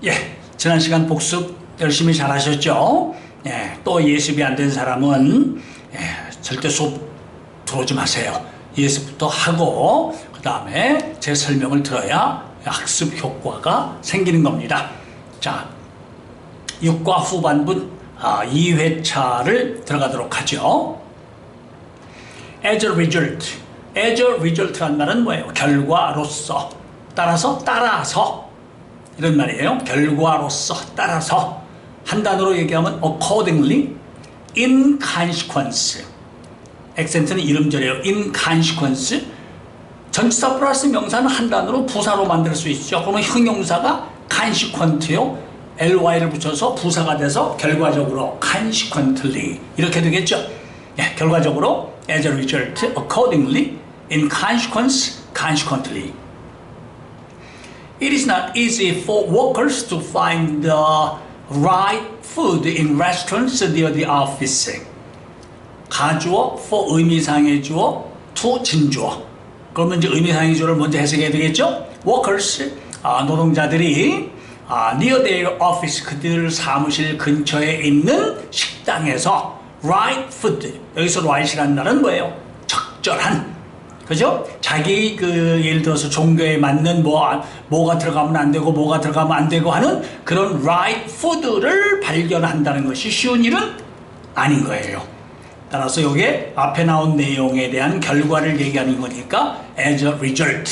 예, 지난 시간 복습 열심히 잘 하셨죠? 예, 또 예습이 안 된 사람은 절대 수업 들어오지 마세요. 예습부터 하고 그 다음에 제 설명을 들어야 학습 효과가 생기는 겁니다. 자, 6과 후반분 2회차를 들어가도록 하죠. As a result. As a result란 말은 뭐예요? 결과로서, 따라서 이런 말이에요. 결과로서, 따라서. 한 단어로 얘기하면 accordingly, in consequence. 액센트는 이름절이에요. in consequence. 전치사 플러스 명사는 한 단어로 부사로 만들 수 있죠. 그러면 형용사가 consequent요. ly를 붙여서 부사가 돼서 결과적으로 consequently 이렇게 되겠죠. 예, 결과적으로 as a result, accordingly, in consequence, consequently. It is not easy for workers to find the right food in restaurants near the office. 가주어, for 의미상의 주어, to 진주어. 그러면 이제 의미상의 주어를 먼저 해석해야 되겠죠? Workers, 노동자들이 near their office, 그들 사무실 근처에 있는 식당에서 right food, 여기서 right이라는 말은 뭐예요? 적절한, 그죠? 자기 예를 들어서 종교에 맞는 뭐가 들어가면 안 되고 뭐가 들어가면 안 되고 하는 그런 right food를 발견한다는 것이 쉬운 일은 아닌 거예요. 따라서 이게 앞에 나온 내용에 대한 결과를 얘기하는 거니까 as a result,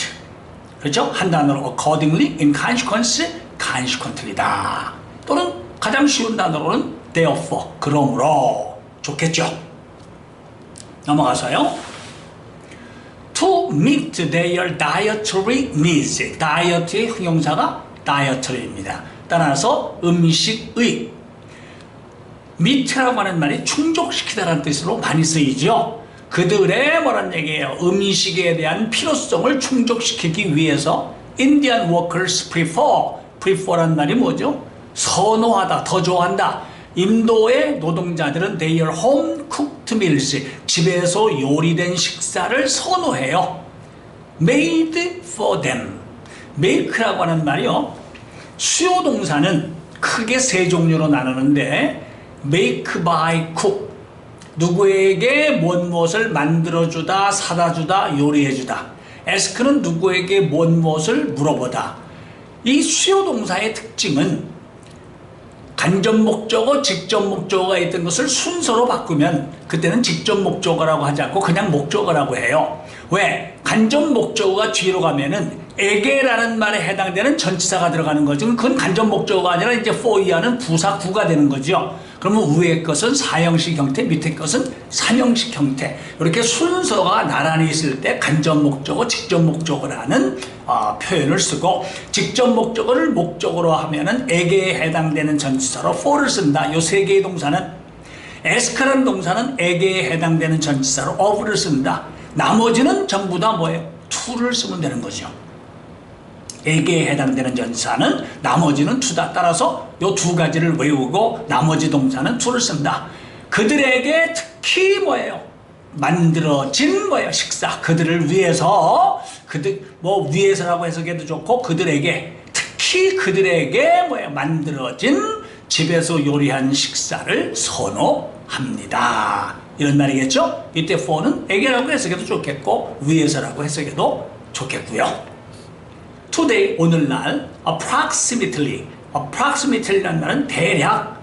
그렇죠? 한 단어로 accordingly, in consequence, consequently다. 또는 가장 쉬운 단어로는 therefore, 그러므로. 좋겠죠? 넘어가서요. To meet their dietary needs. 다이어트의 형용사가 dietary입니다. 따라서 음식의, meet라고 하는 말이 충족시키다라는 뜻으로 많이 쓰이죠. 그들의 뭐란 얘기예요? 음식에 대한 필요성을 충족시키기 위해서 Indian workers prefer라는 말이 뭐죠? 선호하다, 더 좋아한다. 인도의 노동자들은 their home cooked meals, 집에서 요리된 식사를 선호해요. made for them. make라고 하는 말이요, 수요 동사는 크게 세 종류로 나누는데 make by cook, 누구에게 무엇을 만들어주다, 사다주다, 요리해주다. ask는 누구에게 무엇을 물어보다. 이 수요 동사의 특징은 간접 목적어, 직접 목적어가 있던 것을 순서로 바꾸면 그때는 직접 목적어라고 하지 않고 그냥 목적어라고 해요. 왜? 간접 목적어가 뒤로 가면은 에게라는 말에 해당되는 전치사가 들어가는 거죠. 그건 간접 목적어가 아니라 이제 for 이하는 부사 구가 되는 거죠. 그러면 위의 것은 사형식 형태, 밑에 것은 삼형식 형태. 이렇게 순서가 나란히 있을 때 간접 목적어, 직접 목적어라는 표현을 쓰고, 직접 목적어를 목적어로 하면은 에게에 해당되는 전치사로 for를 쓴다. 이 세 개의 동사는, ask라는 동사는 에게에 해당되는 전치사로 of를 쓴다. 나머지는 전부 다 뭐예요? to를 쓰면 되는 거죠. 에게에 해당되는 전치사는, 나머지는 to다. 따라서 이 두 가지를 외우고 나머지 동사는 to를 쓴다. 그들에게 특히 뭐예요? 만들어진 뭐예요? 식사. 그들을 위해서, 위해서라고 해석해도 좋고, 그들에게, 특히 그들에게 뭐예요? 만들어진 집에서 요리한 식사를 선호합니다. 이런 말이겠죠? 이때 for는 에게라고 해석해도 좋겠고, 위해서라고 해석해도 좋겠고요. Today, 오늘날, approximately라는 말은 대략,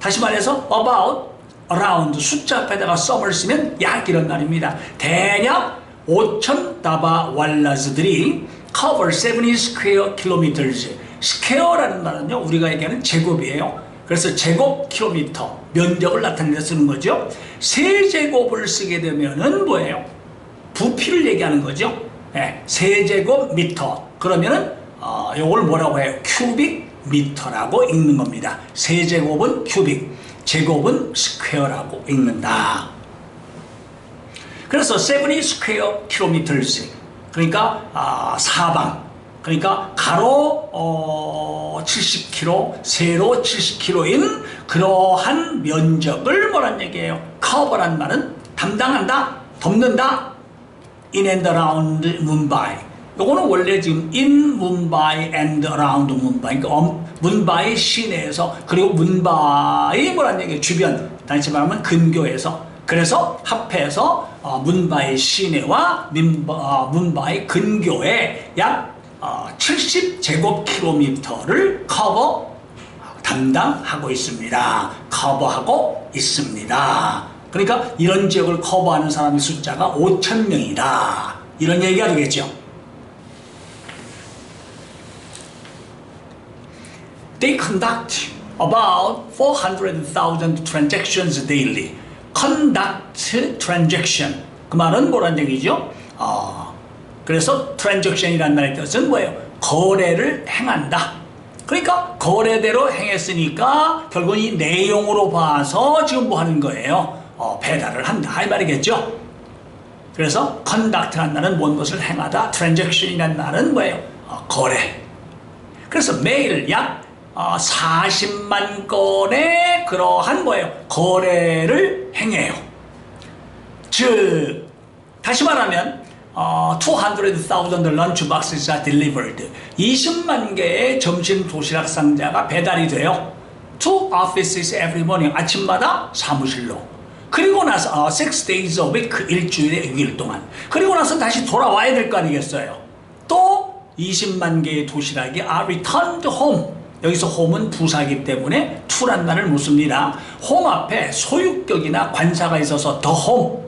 다시 말해서 about, around, 숫자 앞에다가 some을 쓰면 약 이런 말입니다. 대략 5,000 다바왈라즈들이 cover 70 square kilometers. square라는 말은요, 우리가 얘기하는 제곱이에요. 그래서 제곱킬로미터, 면적을 나타내서 쓰는 거죠. 세제곱을 쓰게 되면은 뭐예요? 부피를 얘기하는 거죠. 네, 세제곱미터. 그러면은 요걸 뭐라고 해요? 큐빅미터라고 읽는 겁니다. 세제곱은 큐빅, 제곱은 스퀘어라고 읽는다. 그래서 70 square kilometers, 그러니까 사방, 그러니까 가로 70km, 세로 70km인 그러한 면적을 뭐란 얘기예요? cover란 말은 담당한다, 덮는다. in and around Mumbai, 요거는 원래 지금 in Mumbai and around Mumbai, 그러니까 문바이 시내에서, 그리고 문바이 뭐란 얘기예요? 주변, 다시 말하면 근교에서. 그래서 합해서 문바이 시내와 문바이 근교에 약 70제곱킬로미터를 담당하고 있습니다. 커버하고 있습니다. 그러니까 이런 지역을 커버하는 사람의 숫자가 5,000명이다. 이런 얘기가 되겠죠. They conduct about 400,000 transactions daily. Conduct transaction. 그 말은 뭐란 얘기죠? 그래서 transaction이라는 말의 뜻은 뭐예요? 거래를 행한다. 그러니까 거래대로 행했으니까 결국은 이 내용으로 봐서 지금 뭐 하는 거예요? 배달을 한다 이 말이겠죠. 그래서 conduct라는 말은 뭔 것을 행하다, transaction이라는 말은 뭐예요? 거래. 그래서 매일 약 40만 건의 그러한 뭐예요? 거래를 행해요. 즉 다시 말하면 200,000 lunch boxes are delivered. 20만 개의 점심 도시락 상자가 배달이 돼요. To offices every morning. 아침마다 사무실로. 그리고 나서 6 days a week, 일주일에 6일 동안. 그리고 나서 다시 돌아와야 될 거 아니겠어요. 또 20만 개의 도시락이 are returned home. 여기서 home은 부사이기 때문에 to란 말을 못 씁니다. home 앞에 소유격이나 관사가 있어서 the home,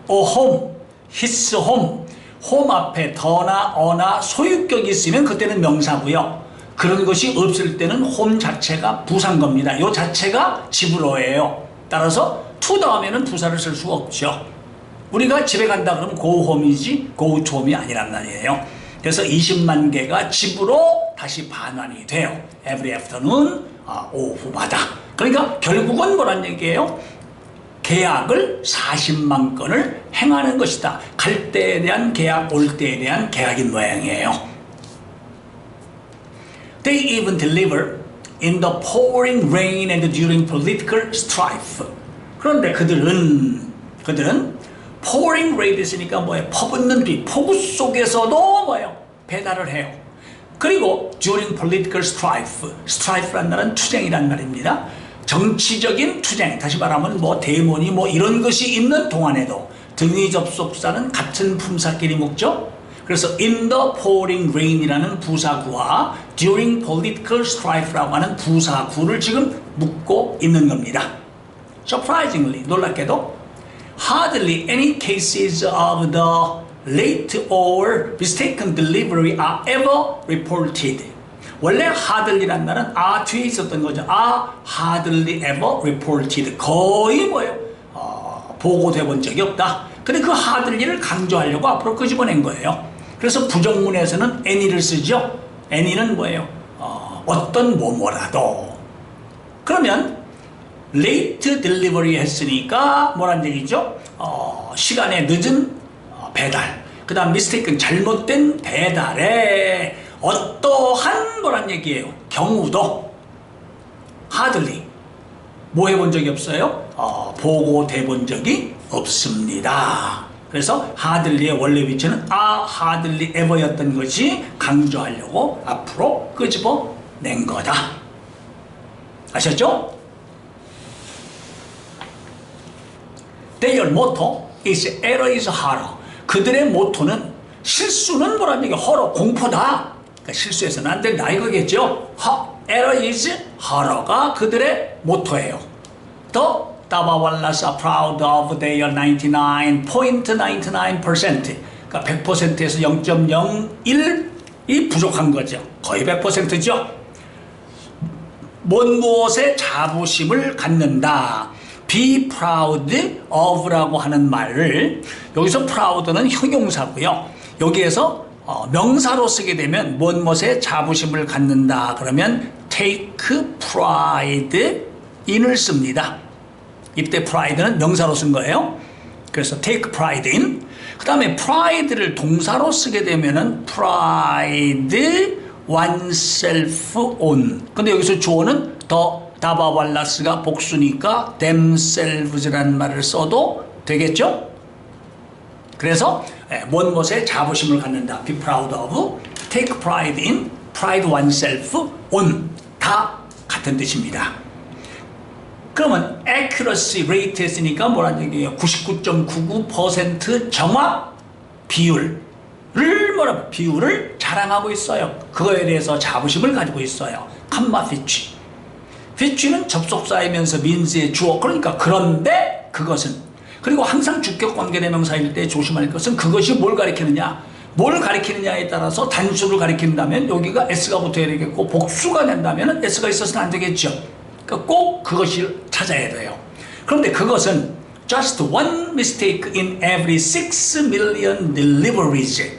a home, his home. home 앞에 더나 어나 소유격이 있으면 그때는 명사고요. 그런 것이 없을 때는 home 자체가 부사인 겁니다. 이 자체가 집으로예요. 따라서 to 다음에는 부사를 쓸 수가 없죠. 우리가 집에 간다 그러면 go home이지 go to home이 아니란 말이에요. 그래서 20만 개가 집으로 다시 반환이 돼요. Every afternoon, 오후마다. 그러니까 결국은 뭐란 얘기예요? 계약을 40만 건을 행하는 것이다. 갈 때에 대한 계약, 올 때에 대한 계약인 모양이에요. They even deliver in the pouring rain and during political strife. 그런데 그들은 pouring rain 있으니까 뭐예요? 퍼붓는 비, 폭우 속에서도 뭐예요? 배달을 해요. 그리고 during political strife, strife란 말은 투쟁이란 말입니다. 정치적인 투쟁, 다시 말하면 뭐 데모니 뭐 이런 것이 있는 동안에도 등위 접속사는 같은 품사끼리 묶죠. 그래서 in the pouring rain이라는 부사구와 during political strife라고 하는 부사구를 지금 묶고 있는 겁니다. Surprisingly, 놀랍게도 hardly any cases of the late or mistaken delivery are ever reported. 원래 hardly란 말은 뒤에 있었던 거죠. hardly ever reported. 거의 뭐예요? 보고돼 본 적이 없다. 근데 그 hardly를 강조하려고 앞으로 끄집어낸 거예요. 그래서 부정문에서는 any를 쓰죠. any는 뭐예요? 어떤 뭐뭐라도. 그러면 late delivery 했으니까 뭐란 얘기죠? 시간에 늦은 배달. 그 다음 mistaken 잘못된 배달에 어떠한 뭐란 얘기예요? 경우도 hardly 뭐 해본 적이 없어요? 보고돼 본 적이 없습니다. 그래서 hardly의 원래 위치는 hardly ever였던 것이 강조하려고 앞으로 끄집어낸 거다. 아셨죠? Their motto is error is horror. 그들의 모토는 실수는 뭐란 얘기야? horror, 공포다. 그러니까 실수해서는 안 된다 이거겠죠. Error is horror가 그들의 모토예요. The Dabawalas are proud of their 99.99%. 그러니까 100%에서 0.01이 부족한 거죠. 거의 100%죠. 무엇에 자부심을 갖는다. Be proud of라고 하는 말을 여기서 proud는 형용사고요. 여기에서 명사로 쓰게 되면 무엇에 자부심을 갖는다 그러면 take pride in을 씁니다. 이때 pride는 명사로 쓴 거예요. 그래서 take pride in. 그 다음에 pride를 동사로 쓰게 되면은 pride oneself on. 근데 여기서 주어는 더 다바왈라스가 복수니까 themselves라는 말을 써도 되겠죠? 그래서 뭔 것에 자부심을 갖는다. be proud of, take pride in, pride oneself on 다 같은 뜻입니다. 그러면 accuracy rate 했으니까 뭐라는 얘기예요? 99.99% 정확 비율을 비율을 자랑하고 있어요. 그거에 대해서 자부심을 가지고 있어요. 컴마 which. which는 접속사이면서 means의 주어. 그러니까 그런데 그것은. 그리고 항상 주격관계대명사일 때 조심할 것은 그것이 뭘 가리키느냐. 뭘 가리키느냐에 따라서 단수를 가리킨다면 여기가 s가 붙어야 되겠고 복수가 된다면 s가 있어서는 안 되겠죠. 그러니까 꼭 그것을 찾아야 돼요. 그런데 그것은 just one mistake in every 6 million deliveries.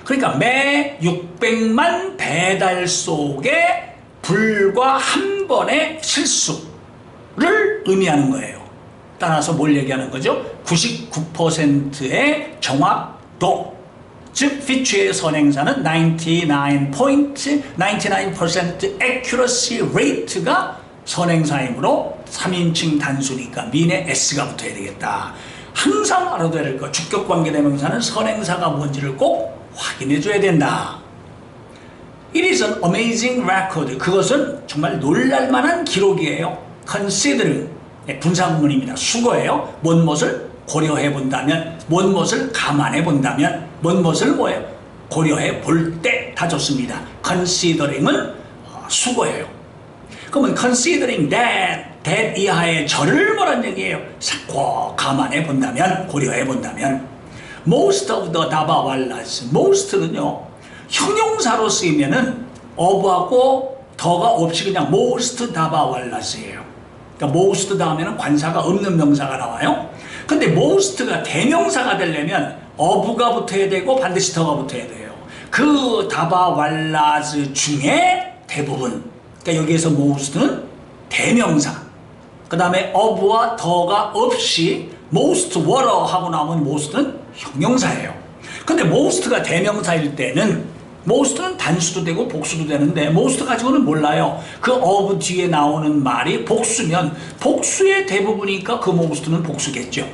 그러니까 매 600만 배달 속에 불과 한 번의 실수를 의미하는 거예요. 따라서 뭘 얘기하는 거죠? 99%의 정확도. 즉 which의 선행사는 99% accuracy rate가 선행사이므로 3인칭 단수니까 mean에 s가 붙어야 되겠다. 항상 알아둬야 될 것. 주격관계대명사는 선행사가 뭔지를 꼭 확인해 줘야 된다. It is an amazing record. 그것은 정말 놀랄만한 기록이에요. Considering 분사구문입니다. 수거예요. 뭔 것을 고려해 본다면, 뭔 것을 감안해 본다면, 뭔 것을 뭐예요? 고려해 볼 때 다 좋습니다. Considering은 수거예요. 그러면 considering that 이하의 저를 뭐란 얘기예요? 감안해 본다면, 고려해 본다면 most of the 다바왈라스. most는요 형용사로 쓰이면은 of하고 더가 없이 그냥 most 다바왈라스예요. 그러니까 most 다음에는 관사가 없는 명사가 나와요. 근데 most가 대명사가 되려면 of가 붙어야 되고 반드시 더가 붙어야 돼요. 그 다바왈라스 중에 대부분. 그러니까 여기에서 most는 대명사. 그 다음에 of와 더가 없이 most water 하고 나오면 most는 형용사예요. 근데 most가 대명사일 때는 most는 단수도 되고 복수도 되는데 most 가지고는 몰라요. 그 of 뒤에 나오는 말이 복수면 복수의 대부분이니까 그 most는 복수겠죠.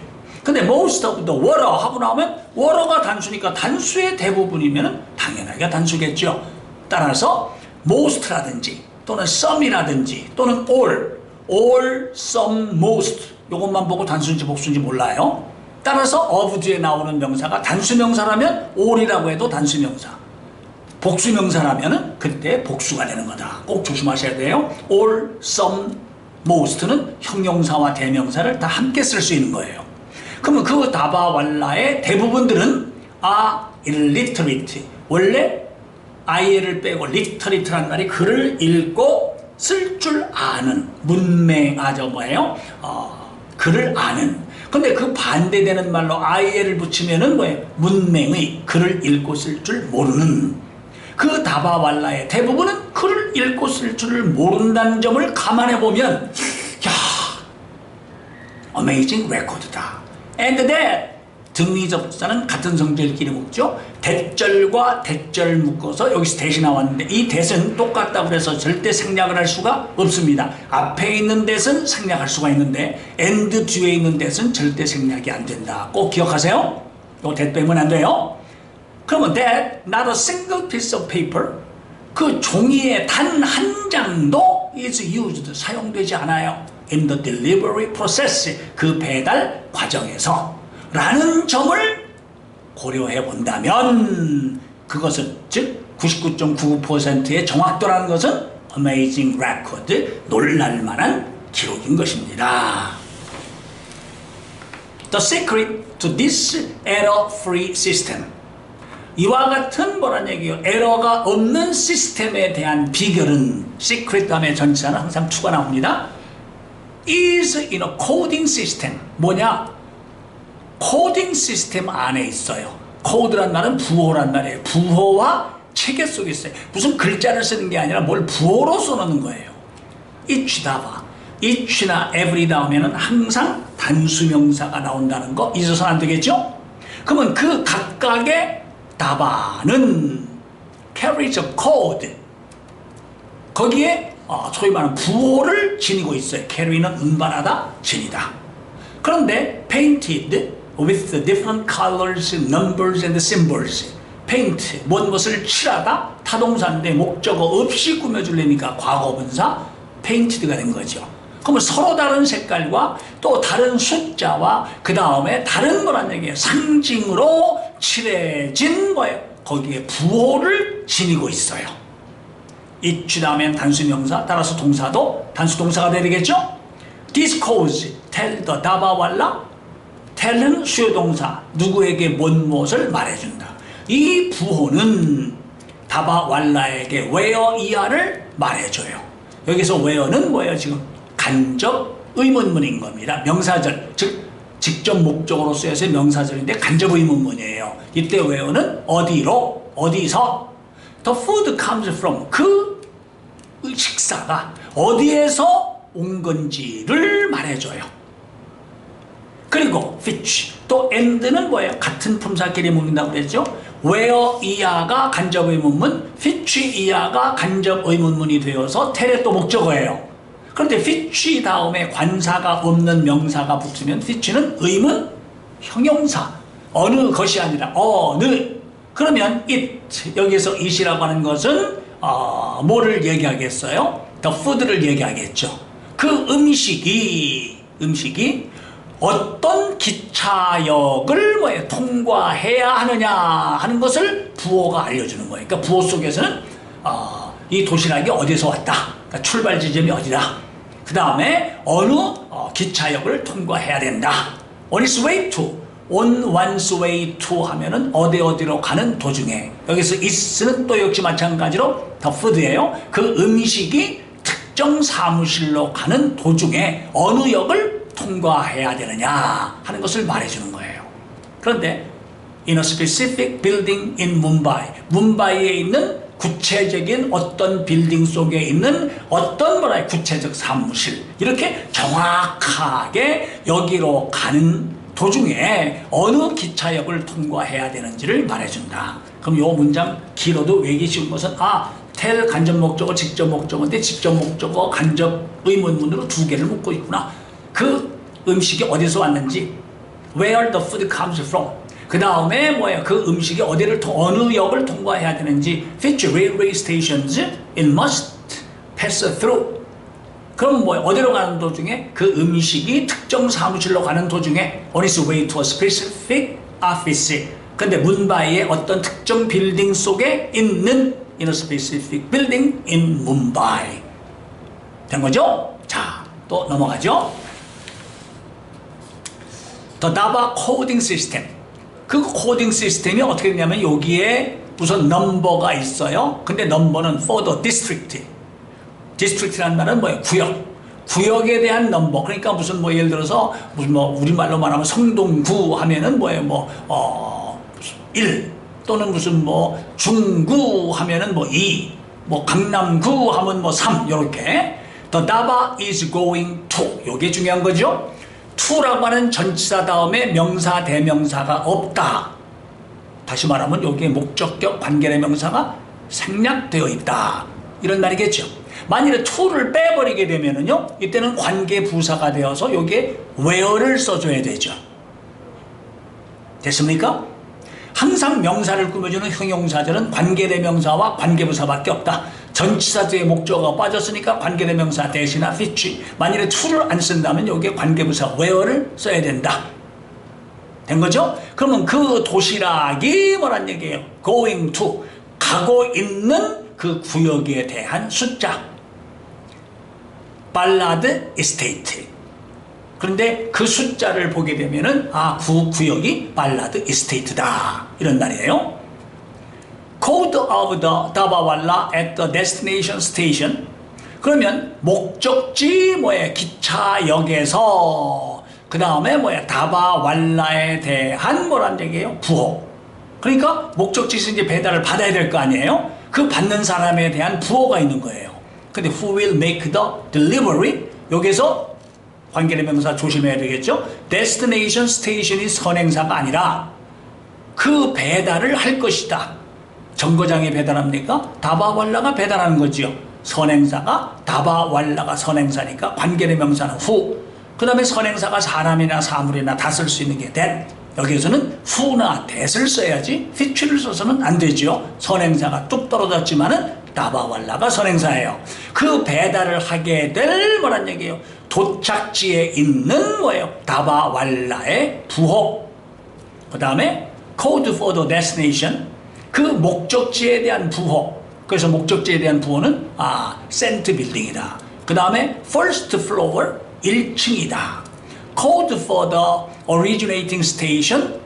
근데 most of the water 하고 나오면 water가 단수니까 단수의 대부분이면 당연하게 단수겠죠. 따라서 most라든지 또는 some이라든지 또는 all, some, most 이것만 보고 단수인지 복수인지 몰라요. 따라서 of 뒤에 나오는 명사가 단수명사라면 all이라고 해도 단수명사, 복수명사라면 그때 복수가 되는 거다. 꼭 조심하셔야 돼요. all, some, most는 형용사와 대명사를 다 함께 쓸 수 있는 거예요. 그러면 그 다바왈라의 대부분들은 illiterate. 원래 IL을 빼고 literate란 말이 글을 읽고 쓸 줄 아는 문맹아죠 뭐예요? 글을 아는. 근데 그 반대되는 말로 IL을 붙이면은 뭐예요? 문맹의 글을 읽고 쓸 줄 모르는. 그 다바왈라의 대부분은 글을 읽고 쓸 줄을 모른다는 점을 감안해 보면 amazing record다. And that 등위접사는 같은 성질끼리 묶죠. 대절과 대절 묶어서 여기서 대시 나왔는데 이 대는 똑같다고 해서 절대 생략을 할 수가 없습니다. 앞에 있는 대는 생략할 수가 있는데 and 뒤에 있는 대는 절대 생략이 안 된다. 꼭 기억하세요. 이거 대 빼면 안 돼요. 그러면 that not a single piece of paper, 그 종이의 단 한 장도 is used, 사용되지 않아요. in the delivery process, 그 배달 과정에서 라는 점을 고려해 본다면 그것은 즉 99.99%의 정확도라는 것은 amazing record, 놀랄만한 기록인 것입니다. The secret to this error-free system, 이와 같은 뭐란 얘기예요? 에러가 없는 시스템에 대한 비결은 secret 다음에 전치사는 항상 to가 나옵니다. is in a coding system. 뭐냐? 코딩 시스템 안에 있어요. 코드란 말은 부호란 말이에요. 부호와 체계 속에 있어요. 무슨 글자를 쓰는 게 아니라 뭘 부호로 써놓는 거예요. each다 봐. each나 every 다음에는 항상 단수명사가 나온다는 거 잊어서는 안 되겠죠? 그러면 그 각각의 답안은 carries a code. 거기에 소위 말하는 부호를 지니고 있어요. carry는 운반하다, 지니다. 그런데 painted, with the different colors, numbers and symbols. 페인트, 무엇을 칠하다, 타동사인데 목적어 없이 꾸며주려니까 과거분사 페인트드가 된 거죠. 그러면 서로 다른 색깔과 또 다른 숫자와 그 다음에 다른 거란 얘기예요. 상징으로 칠해진 거예요. 거기에 부호를 지니고 있어요. each 다음엔 단수명사, 따라서 동사도 단수동사가 되겠죠. disclose, tell the 다바왈라. tell은 수요동사, 누구에게 무엇을 말해준다. 이 부호는 다바왈라에게 where 이하를 말해줘요. 여기서 where는 뭐예요? 지금 간접 의문문인 겁니다. 명사절, 즉 직접 목적으로 쓰여서 명사절인데 간접 의문문이에요. 이때 where는 어디로, 어디서. The food comes from, 그 식사가 어디에서 온 건지를 말해줘요. 그리고 which, 또 and는 뭐예요? 같은 품사끼리 묶는다고 그랬죠? where 이하가 간접 의문문, which 이하가 간접 의문문이 되어서 tell의 또 목적어예요. 그런데 which 다음에 관사가 없는 명사가 붙으면 which는 의문, 형용사, 어느 것이 아니라 어느. 그러면 it, 여기서 it이라고 하는 것은 뭐를 얘기하겠어요? the food를 얘기하겠죠. 그 음식이 어떤 기차역을 통과해야 하느냐 하는 것을 부호가 알려주는 거예요. 그러니까 부호 속에서는 이 도시락이 어디서 왔다. 그러니까 출발 지점이 어디다. 그 다음에 어느 기차역을 통과해야 된다. On its way to, on one's way to 하면은 어디로 가는 도중에. 여기서 is는 또 역시 마찬가지로 the food예요. 그 음식이 특정 사무실로 가는 도중에 어느 역을 통과해야 되느냐 하는 것을 말해주는 거예요. 그런데 in a specific building in Mumbai, 뭄바이에 있는 구체적인 어떤 빌딩 속에 있는 어떤 구체적 사무실, 이렇게 정확하게 여기로 가는 도중에 어느 기차역을 통과해야 되는지를 말해준다. 그럼 이 문장 길어도 외기 쉬운 것은 tell 간접 목적어, 직접 목적어인데 직접 목적어, 간접 의문문으로 두 개를 묶고 있구나. 그 음식이 어디서 왔는지, where the food comes from. 그 다음에 뭐예요? 그 음식이 어느 역을 통과해야 되는지, which railway stations it must pass through. 그럼 뭐예요? 어디로 가는 도중에? 그 음식이 특정 사무실로 가는 도중에 on its way to a specific office. 근데 문바이의 어떤 특정 빌딩 속에 있는 in a specific building in Mumbai. 된 거죠? 자, 또 넘어가죠. The DABA coding system. 그 코딩 시스템이 어떻게 되냐면 여기에 우선 넘버가 있어요. 근데 넘버는 for the district. district라는 말은 뭐예요? 구역에 대한 넘버. 그러니까 무슨 예를 들어서 무슨 우리말로 말하면 성동구 하면은 뭐예요? 1 또는 무슨 중구 하면은 2, 강남구 하면 3 이렇게. The DABA is going to. 이게 중요한 거죠. to라고 하는 전치사 다음에 명사 대명사가 없다. 다시 말하면 여기에 목적격 관계대명사가 생략되어 있다. 이런 말이겠죠. 만일에 to를 빼버리게 되면은요, 이때는 관계부사가 되어서 여기에 where를 써줘야 되죠. 됐습니까? 항상 명사를 꾸며주는 형용사절은 관계대명사와 관계부사밖에 없다. 전치사 뒤에 목적어가 빠졌으니까 관계대명사 대신에 which. 만일에 to를 안 쓴다면 여기에 관계부사 where를 써야 된다. 된 거죠? 그러면 그 도시락이 뭐란 얘기예요? going to, 가고 있는 그 구역에 대한 숫자. 발라드 이스테이트. 그런데 그 숫자를 보게 되면은 그 구역이 발라드 이스테이트다. 이런 말이에요. Code of the 다바왈라 at the destination station. 그러면 목적지 기차역에서 그 다음에 다바왈라에 대한 뭐란 얘기예요? 부호. 그러니까 목적지에서 이제 배달을 받아야 될 거 아니에요? 그 받는 사람에 대한 부호가 있는 거예요. 근데 who will make the delivery? 여기서 관계대명사 조심해야 되겠죠? destination station이 선행사가 아니라 그 배달을 할 것이다. 정거장이 배달합니까? 다바왈라가 배달하는 거지요. 선행사가 다바왈라가 선행사니까 관계대명사는 who. 그 다음에 선행사가 사람이나 사물이나 다 쓸 수 있는 게 that. 여기에서는 who나 that을 써야지 which를 써서는 안 되죠. 선행사가 뚝 떨어졌지만은 다바왈라가 선행사예요. 그 배달을 하게 될 뭐란 얘기예요? 도착지에 있는 뭐예요? 다바왈라의 부호. 그 다음에 code for the destination, 그 목적지에 대한 부호. 그래서 목적지에 대한 부호는 센트 빌딩이다. 그 다음에 first floor 1층이다. code for the originating station,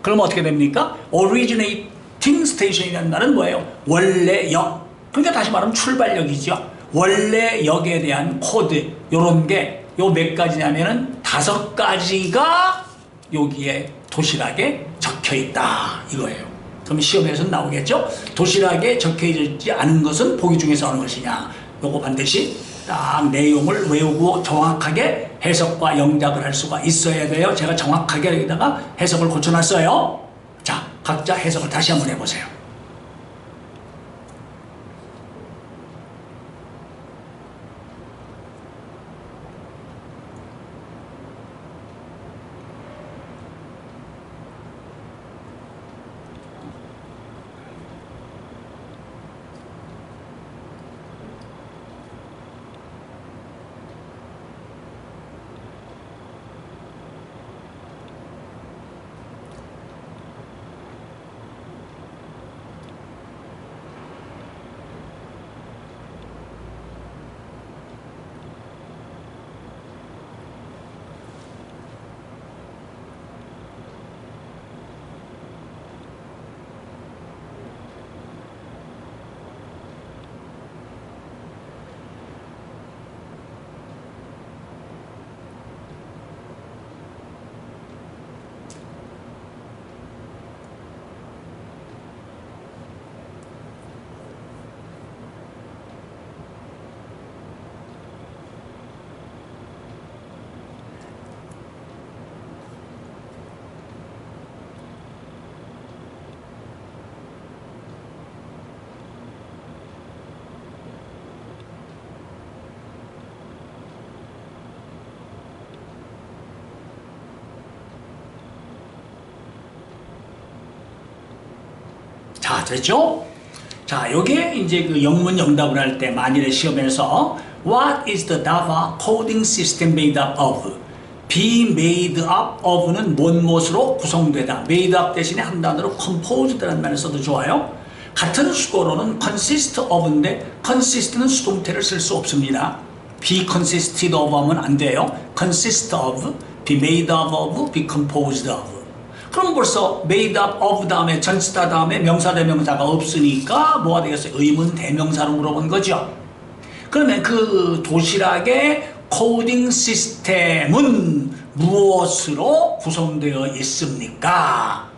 그럼 어떻게 됩니까? originating station이라는 말은 뭐예요? 원래 역. 그러니까 다시 말하면 출발역이죠. 원래 역에 대한 코드, 요런 게 요 몇 가지냐면은 5가지가 여기에 도시락에 적혀 있다 이거예요. 그럼 시험에서는 나오겠죠? 도시락에 적혀 있지 않은 것은 보기 중에서 어느 것이냐. 요거 반드시 딱 내용을 외우고 정확하게 해석과 영작을 할 수가 있어야 돼요. 제가 정확하게 여기다가 해석을 고쳐놨어요. 자, 각자 해석을 다시 한번 해보세요. 자, 됐죠? 자, 요게 이제 그 영문 영답을 할 때 만일의 시험에서 What is the Java coding system made up of? be made up of는 뭔것으로 구성되다. made up 대신에 한 단어로 composed라는 말을 써도 좋아요. 같은 수거로는 consist of인데 consist는 수동태를 쓸 수 없습니다. be consisted of 하면 안 돼요. consist of, be made up of, be composed of. 그럼 벌써 made up of 다음에 전치사 다음에 명사 대명사가 없으니까 뭐가 되겠어요? 의문 대명사로 물어본 거죠. 그러면 그 도시락의 코딩 시스템은 무엇으로 구성되어 있습니까?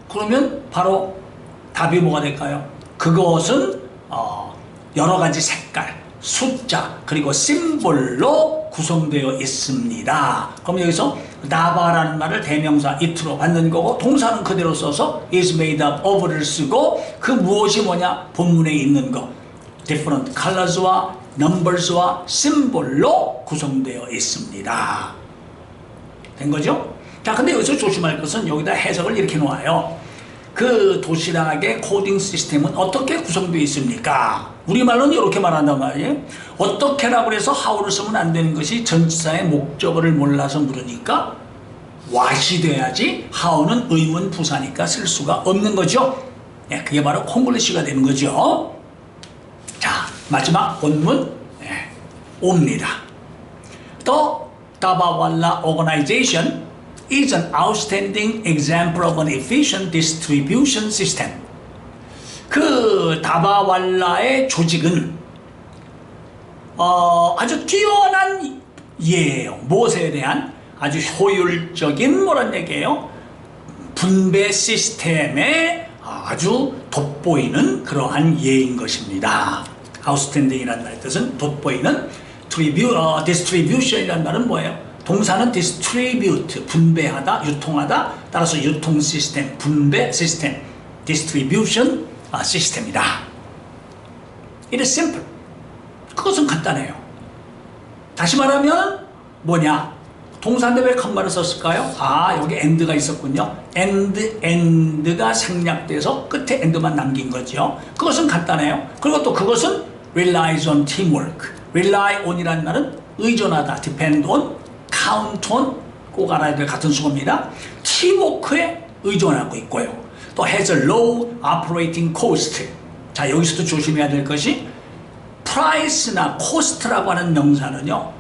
그러면 바로 답이 뭐가 될까요? 그것은 여러 가지 색깔, 숫자, 그리고 심볼로 구성되어 있습니다. 그럼 여기서 나바라는 말을 대명사 it로 받는 거고 동사는 그대로 써서 is made up of를 쓰고 그 무엇이 뭐냐? 본문에 있는 거 different colors와 numbers와 심볼로 구성되어 있습니다. 된 거죠? 자, 근데 여기서 조심할 것은 여기다 해석을 이렇게 놓아요. 그 도시락의 코딩 시스템은 어떻게 구성되어 있습니까? 우리말로는 이렇게 말한단 말이에요. 어떻게라고 해서 how를 쓰면 안 되는 것이 전치사의 목적어를 몰라서 물으니까 what이 돼야지 how는 의문 부사니까 쓸 수가 없는 거죠. 네, 그게 바로 콩글리시가 되는 거죠. 자, 마지막 본문 옵니다. The Dabawala organization is an outstanding example of an efficient distribution system. 그 다바왈라의 조직은 아주 뛰어난 예예요. 무엇에 대한 아주 효율적인 뭐란 얘기예요? 분배 시스템에 아주 돋보이는 그러한 예인 것입니다. outstanding이라는 말의 뜻은 돋보이는, distribution이라는 말은 뭐예요? 동사는 distribute, 분배하다, 유통하다, 따라서 유통 시스템, 분배 시스템, distribution 시스템이다. It is simple. 그것은 간단해요. 다시 말하면 뭐냐? 동사인데 왜 컴마를 썼을까요? 아, 여기 and가 있었군요. and가 생략돼서 끝에 and만 남긴 거죠. 그것은 간단해요. 그리고 또 그것은 relies on teamwork. rely on이라는 말은 의존하다, depend on, count on, 꼭 알아야 될 같은 수어입니다. 팀워크에 의존하고 있고요. 또 has a low operating cost. 자, 여기서도 조심해야 될 것이 price나 cost라고 하는 명사는요,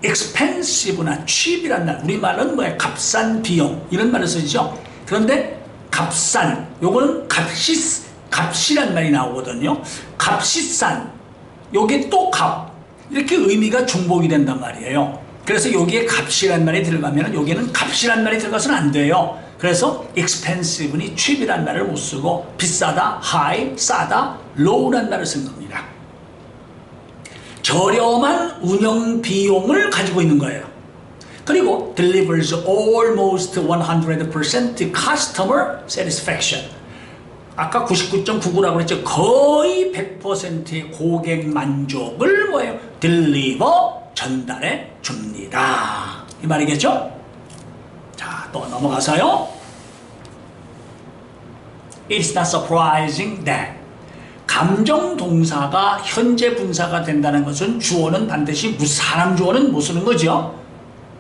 expensive나 cheap이란 말, 우리말은 뭐예요? 값싼 비용, 이런 말을 쓰죠. 그런데 값싼, 요거는 값이란 말이 나오거든요. 값이 싼, 요게 또 값, 이렇게 의미가 중복이 된단 말이에요. 그래서 여기에 값이란 말이 들어가면 여기에는 값이란 말이 들어가서는 안 돼요. 그래서 expensive니 cheap이란 말을 못 쓰고 비싸다, high, 싸다, low란 말을 쓴 겁니다. 저렴한 운영 비용을 가지고 있는 거예요. 그리고 delivers almost 100% customer satisfaction. 아까 99.99라고 그랬죠. 거의 100%의 고객 만족을 뭐예요? deliver, 전달해 줍니다. 이 말이겠죠? 자, 또 넘어가서요. It's not surprising that. 감정 동사가 현재 분사가 된다는 것은 주어는 반드시 사람 주어는 못 쓰는 거죠.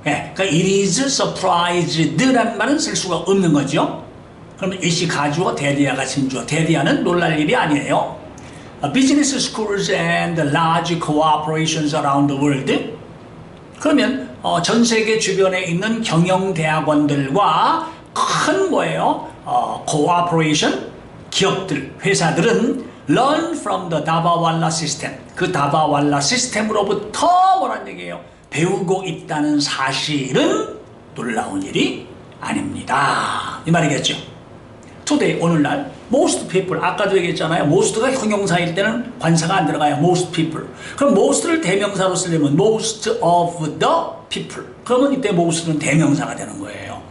예, 그러니까 it is surprised라는 말은 쓸 수가 없는 거죠. 그러면 it이 가주어, 대디아가 진주어. 대디아는 놀랄 일이 아니에요. Business schools and large corporations around the world. 그러면 전 세계 주변에 있는 경영대학원들과 큰 뭐예요? cooperation, 기업들, 회사들은 learn from the 다바왈라 시스템. 그 다바왈라 시스템으로부터 뭐란 얘기예요? 배우고 있다는 사실은 놀라운 일이 아닙니다. 이 말이겠죠. Today, 오늘날 most people, 아까도 얘기했잖아요. most가 형용사일 때는 관사가 안 들어가요. most people. 그럼 most를 대명사로 쓰려면 most of the people. 그러면 이때 most는 대명사가 되는 거예요.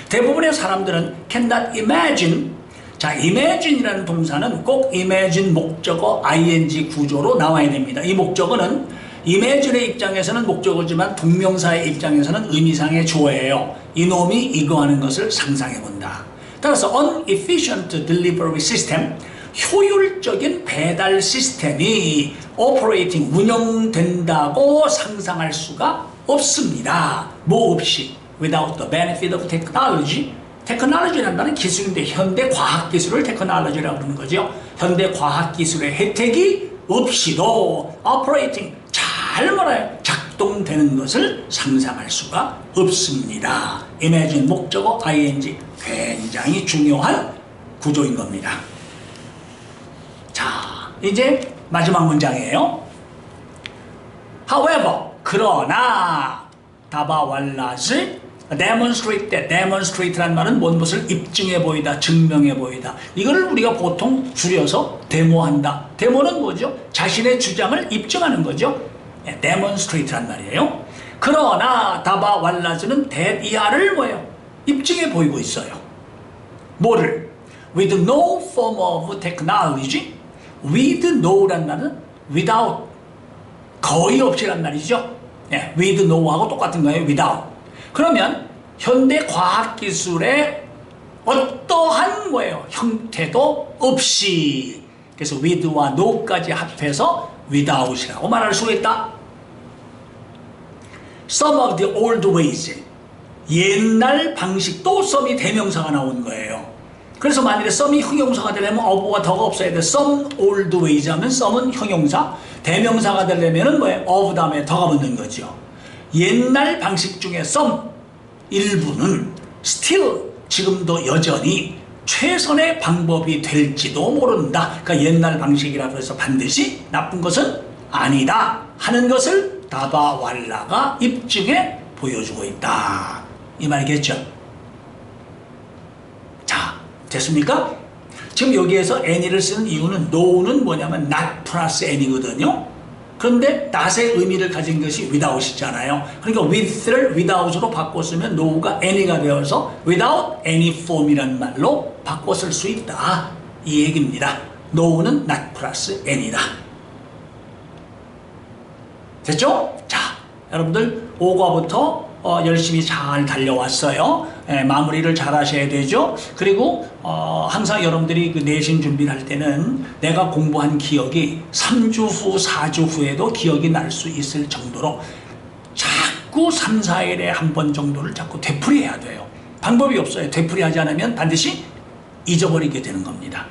대부분의 사람들은 cannot imagine. 자, imagine이라는 동사는 꼭 imagine 목적어 ing 구조로 나와야 됩니다. 이 목적어는 imagine의 입장에서는 목적어지만 동명사의 입장에서는 의미상의 주어예요. 이놈이 이거 하는 것을 상상해 본다. 따라서 inefficient delivery system, 효율적인 배달 시스템이 operating, 운영된다고 상상할 수가 없습니다. 뭐 없이 without the benefit of technology. 테크놀로지라는 말은 기술인데 현대 과학기술을 테크놀로지라고 부르는 거죠. 현대 과학기술의 혜택이 없이도 operating, 잘 말아요. 작동되는 것을 상상할 수가 없습니다. imagine 목적어 ing, 굉장히 중요한 구조인 겁니다. 자, 이제 마지막 문장이에요. However, 그러나 다바왈라즈 demonstrate that. demonstrate란 말은 뭔 것을 입증해 보이다, 증명해 보이다. 이거를 우리가 보통 줄여서 데모한다. 데모는 뭐죠? 자신의 주장을 입증하는 거죠. demonstrate란 말이에요. 그러나 다바왈라즈는 that 이하를 뭐예요? 입증해 보이고 있어요. 뭐를? With no form of technology. with no란 말은 without, 거의 없이란 말이죠. with no하고 똑같은 거예요. without. 그러면 현대 과학기술의 어떠한 뭐예요? 형태도 없이. 그래서 with와 no까지 합해서 without이라고 말할 수 있다. Some of the old ways. 옛날 방식도 some이 대명사가 나온 거예요. 그래서 만일에 some이 형용사가 되려면 of가 더가 없어야 돼. some old ways 하면 some은 형용사, 대명사가 되려면 뭐예요? of 다음에 더가 붙는 거죠. 옛날 방식 중에 some 일부는 still 지금도 여전히 최선의 방법이 될지도 모른다. 그러니까 옛날 방식이라고 해서 반드시 나쁜 것은 아니다 하는 것을 다바왈라가 입증해 보여주고 있다. 이 말이겠죠. 자, 됐습니까? 지금 여기에서 any를 쓰는 이유는 no는 뭐냐면 not 플러스 any거든요. 그런데 not의 의미를 가진 것이 without이잖아요. 그러니까 with를 without으로 바꿔 쓰면 no가 any가 되어서 without any form이라는 말로 바꿔 쓸 수 있다. 이 얘기입니다. no는 not 플러스 any다. 됐죠? 자, 여러분들 5과부터 열심히 잘 달려왔어요. 마무리를 잘 하셔야 되죠. 그리고 항상 여러분들이 그 내신 준비를 할 때는 내가 공부한 기억이 3주 후, 4주 후에도 기억이 날 수 있을 정도로 자꾸 3, 4일에 한 번 정도를 자꾸 되풀이해야 돼요. 방법이 없어요. 되풀이하지 않으면 반드시 잊어버리게 되는 겁니다.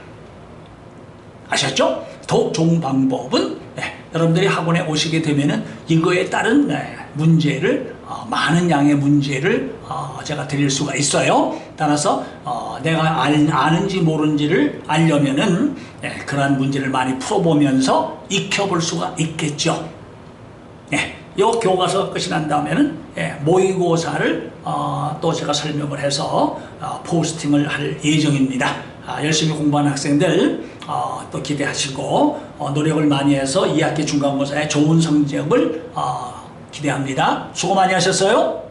아셨죠? 더욱 좋은 방법은 여러분들이 학원에 오시게 되면은 이거에 따른 문제를 많은 양의 문제를 제가 드릴 수가 있어요. 따라서 내가 아는지 모르는지를 알려면은 그러한 문제를 많이 풀어보면서 익혀볼 수가 있겠죠. 요 교과서 끝이 난 다음에는 모의고사를 또 제가 설명을 해서 포스팅을 할 예정입니다. 열심히 공부하는 학생들 또 기대하시고 노력을 많이 해서 2학기 중간고사에 좋은 성적을 기대합니다. 수고 많이 하셨어요.